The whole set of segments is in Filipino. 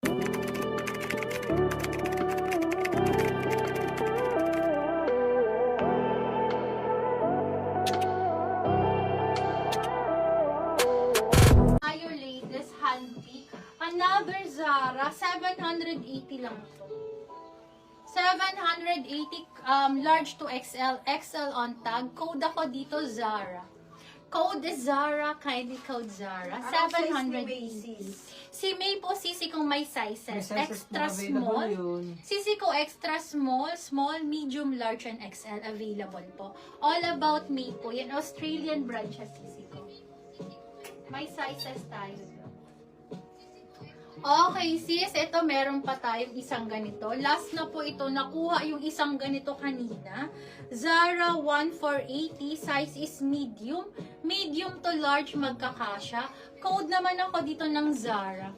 Your latest handpick. Another Zara, 780 lang to. 780, large to XL, XL on tag. Code ako dito, Zara. Code is Zara, kindly code Zara. 780. Si May po, sisi kong may sizes. Extra small. Sisi ko extra small, small, medium, large, and XL available po. All about May po. Yan, Australian brand siya, sisi ko. May sizes tayo. Okay, sis, ito meron pa tayong isang ganito. Last na po ito, nakuha yung isang ganito kanina. Zara 1480, size is medium. Medium to large magkakasya. Code naman ako dito ng Zara.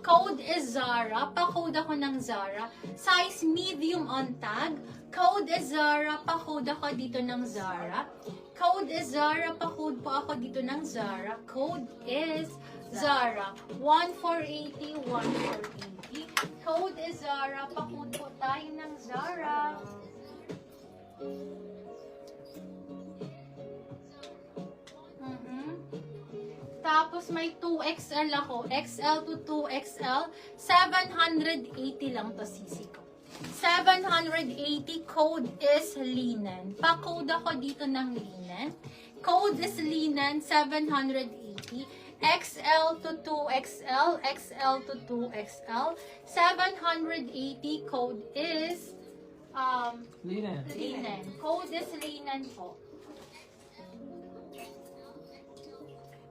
Code is Zara, pa-code ako ng Zara. Size medium on tag. Code is Zara, pa-code ako dito ng Zara. Code is Zara, pa-code po ako dito ng Zara. Code is Zara, 1480, 1480. Code is Zara, pa-code po tayo ng Zara. Tapos may 2XL ako. XL to 2XL. 780 lang to sisi ko. 780. Code is linen. Pa-code ako dito ng linen. Code is linen. 780. XL to 2XL. XL to 2XL. 780. Code is linen. Linen. Code is linen po.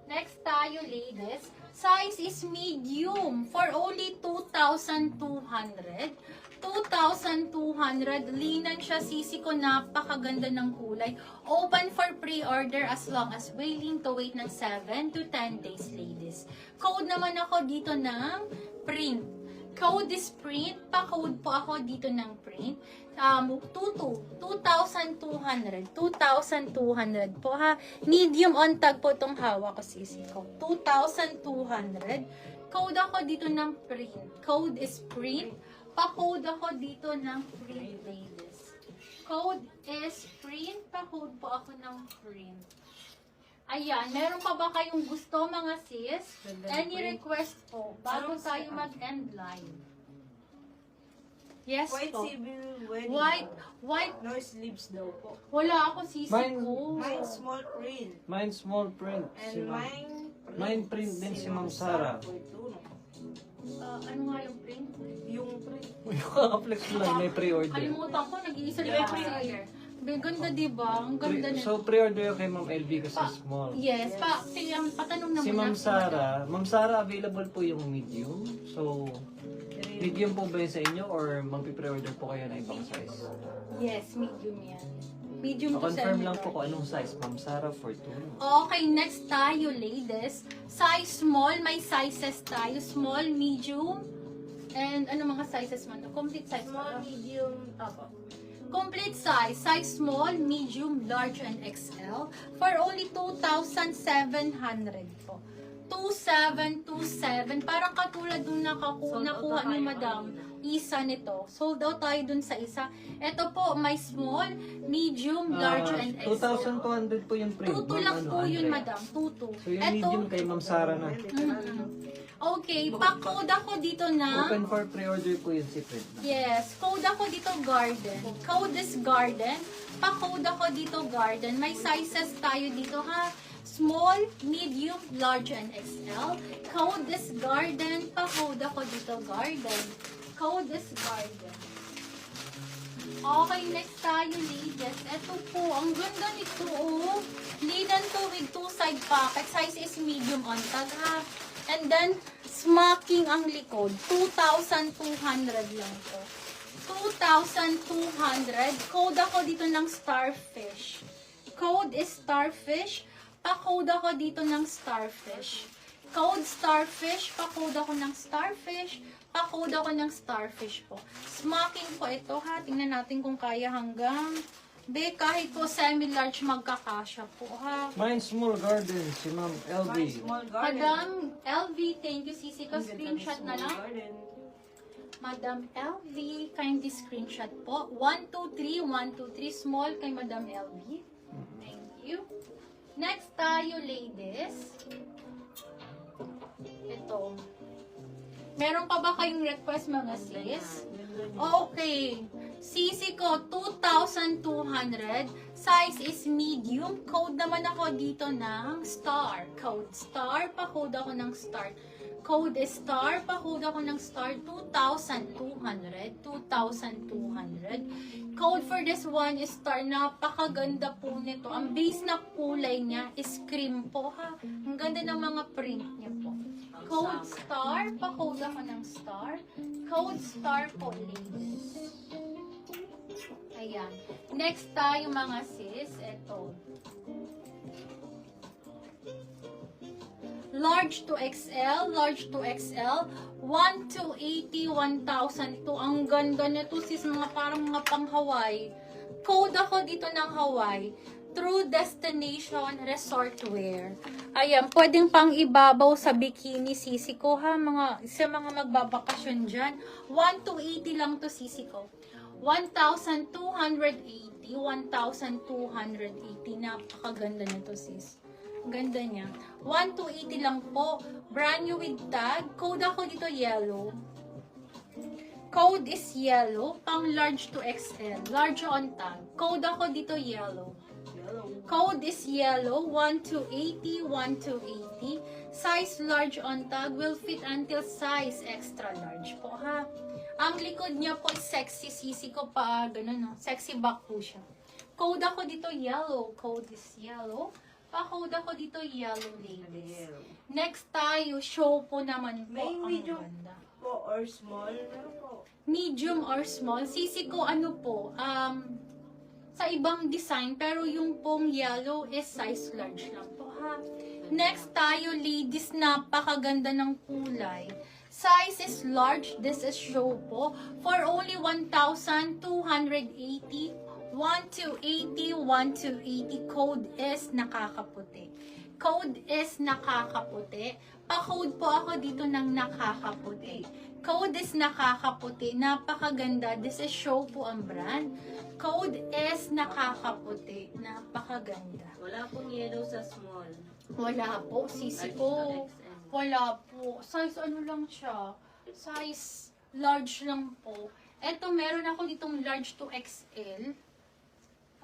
Next tayo, ladies. Size is medium for only 2,200. 2,200. Linen siya, sisi ko. Napakaganda ng kulay. Open for pre-order as long as willing to wait ng 7 to 10 days, ladies. Code naman ako dito ng print. Code is print. Pa-code po ako dito ng print. 2,200. 2,200 po ha. Medium on tag po itong hawak ko, sisi ko. 2,200. Code ako dito ng print. Code is print. Pa-code ako dito ng print, ladies. Code is print. Pa-code po ako ng print. Ayan, meron pa ba kayong gusto, mga sis? Any request po bago tayo mag-end live? Yes White po. civil wedding. White. No sleeves daw po. Wala ako, sisi Mine- ko. Mine small print. Mine small print. And Mine print din si Ma'am Sara. po ito, no? Ano nga yung print? Yung print. Yung kakaplex lang, may pre-order. Kalimutan ko, nag-iisa lang May ako pre-order. Ganda, diba? Ang ganda nito. So, pre-order kay Ma'am LB kasi small. Yes, patanong naman Si Ma'am Sara, available po yung medium. So, medium po ba yun sa inyo or magpi-pre-order po kayo ng ibang size? Yes, medium yan. Medium to Confirm semi. lang po kung anong size. Ma'am Sara for 2. Okay, next tayo, ladies. Size small, may sizes tayo. Small, medium, and ano mga sizes man? Complete size. Small, medium, apo. Complete size. Size small, medium, large, and XL. For only 2,700 po. 2,727. Parang katulad nung nakuha ni Madam Isa nito. Sold out tayo dun sa isa. Ito po, may small, medium, large, and XL. 2,200 po yung print. Tuto Ma'am, lang ano, po yun, Andre? Madam. Tuto. So, yung medium kay Ma'am Sara na. Okay, pa-code ako dito na. Open for pre-order po yun si print. Yes, code ako dito garden. Code is garden. Pa-code ako dito garden. May sizes tayo dito ha. Small, medium, large, and XL. Code is garden. Pa-code ako dito garden. Code is garden. Okay, next tayo, ladies. Ito po, ang ganda nito, oh. Linen to with two-side pocket. Size is medium on tag, ha. And then, smacking ang likod. 2,200 lang to. 2,200. Code ako dito ng starfish. Code is starfish. Pa-code ako dito ng starfish. Code starfish. Pa-code ako ng starfish. Pa-code ako ng starfish po. Smacking po ito ha. Tingnan natin kung kaya hanggang Be, kahit po semi-large magkakasya po, ha? Mine Small Garden, si Ma'am LB. My small garden. Madam LV, thank you, Sisi ko. Screenshot na lang. Garden. Madam LV, kindly screenshot po. 123, 123, small kay Madam LV. Thank you. Next tayo, ladies. Ito. Meron pa ba kayong request, mga sis? Okay. Sisi ko, 2,200. Size is medium. Code naman ako dito ng star. Code star. Pa-code ako ng star. Code is star. Pa-code ako ng star. 2,200. 2,200. Code for this one is star. Napakaganda po nito. Ang base na kulay niya is cream po, ha. Ang ganda ng mga print niya po. Code star. Pa-code ako ng star. Code star po, ladies. Ayan. Next tayo, mga sis. Ito. Large to XL. Large to XL. 1 to 80, 1,000 to. Ang ganda nito, sis. Mga parang mga pang Hawaii. Code ako dito ng Hawaii. True Destination Resort Wear. Ayan, pwedeng pang ibabaw sa bikini, sisi ko, ha, sa mga magbabakasyon dyan. 1 to 80 lang to, sisi ko. 1,280, 1,280. Napakaganda nito, sis. Ganda niya. 1 to 80 lang po. Brand new with tag. Code ako dito yellow. Code is yellow. Pang large to XL. Large on tag. Code ako dito yellow. Code is yellow, 1 to 80, 1 to 80. Size large on tag will fit until size extra large po, ha. Ang likod niya po is sexy, sisi ko pa, ganun, no? Sexy back po siya. Code ako dito yellow. Code is yellow. Pa-code ako dito yellow, ladies. Next tayo, show po naman po. May Ang medium ganda. po or small. Meron po. Medium or small. Sisi ko, ano po, sa ibang design, pero yung pong yellow is size large lang po, ha. Next tayo, ladies, napakaganda ng kulay. Size is large. This is show po. For only 1,280. 1 to 80, 1 to 80. Code is nakakaputi. Code is nakakaputi. Pa-code po ako dito ng nakakaputi. Code is nakakaputi. Napakaganda. This is show po ang brand. Code is nakakaputi. Napakaganda. Wala pong yellow sa small. Wala po, sisi ko. Wala po. Size ano lang siya. Size large lang po. Eto, meron ako ditong large to XL.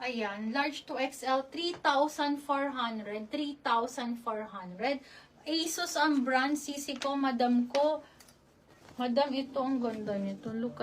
Ayan, large to XL, 3,400. 3,400. ASUS ang brand, sisi ko, madam ko. Madam, ito ang ganda nito. Look at